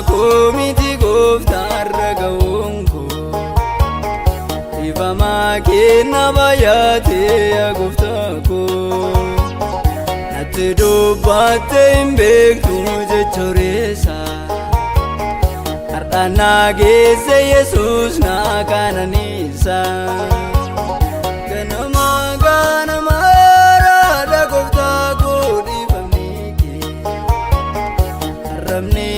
Komiti gooftaan raga'uun koo ifamaa kenna baay'atee gooftaa koo natti dubbattee hin beektu jechoreessa har'a naa geesse Yesuus naa kananiisa ganama ganama raada gooftaa koo dhiifamni kee har'amni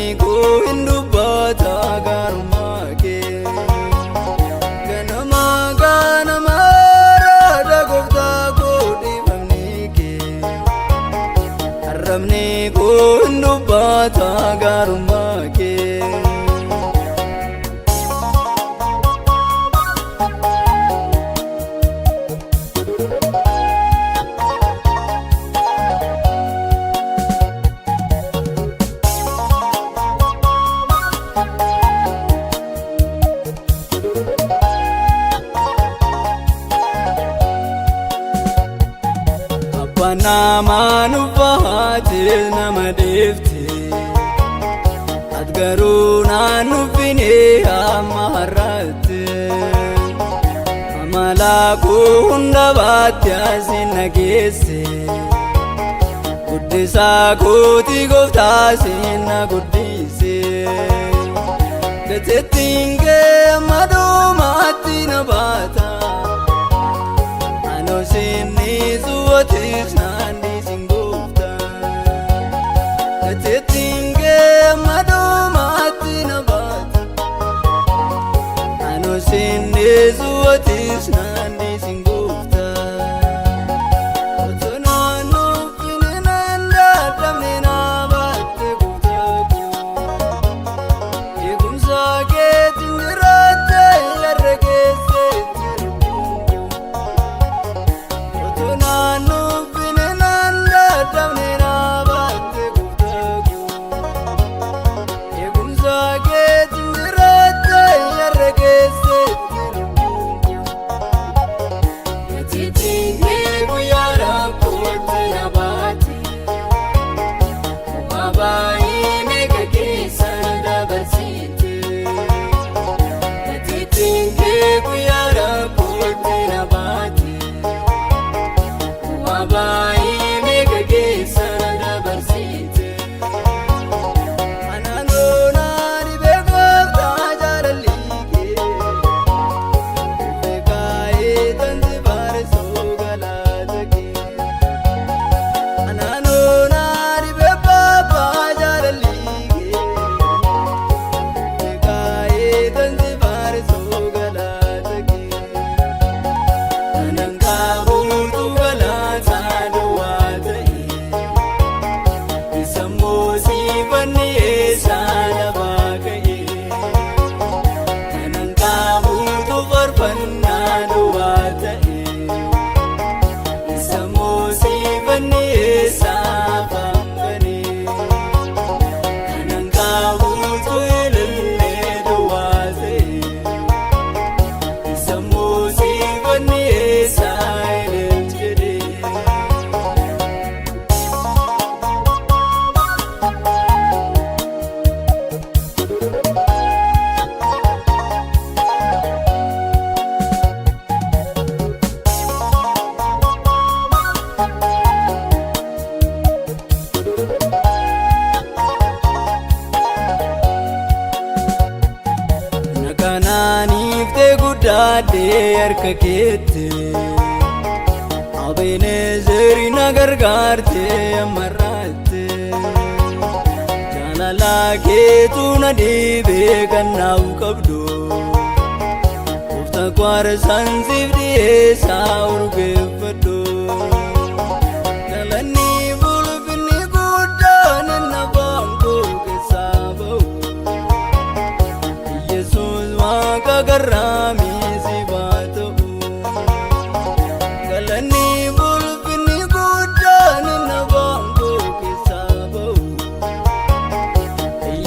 Hindubbata garummaa kee ganama ganama raada gooftaa koo dhiifamni kee har'amni koo hindubbata garummaa kee. Nama nufaate nama deefte ati garuu naan nufine amma har'atte amala koo hunda baatte asin nageesse guddisaa kooti gooftaa sin na guddise gatettiin kee amma dhumaatti na baata ano sinni suwatis nandi singofta gatettiin kee amma dhumaatti na baata ano sinni suwatis nandi singofta otoo naannooffine naan dadhabne naa baatte gooftaa koo eegumsa keetiin jiraatte irra keessetti lubbuun koo naannooffine naan dadhabne naa baatte gooftaa koo eegumsa keetiin jiraatte irra keessetti lubbuun koo. harka keetti Abeneezeri na gargaarte ammarraatte Jaalala keetu na dhiibee kan naaf qabdu Gooftaa koo aarsaan siif dhiyeessaa urgeeffadhu Galanni ulfinni guddaan inni afaan koo keessaa ba'u Yesuus Waaqa garraamii siif haa ta'u Galanni ulfinni guddaan inni afaan koo keessaa ba'u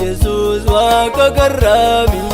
Yesuus Waaqa garraamii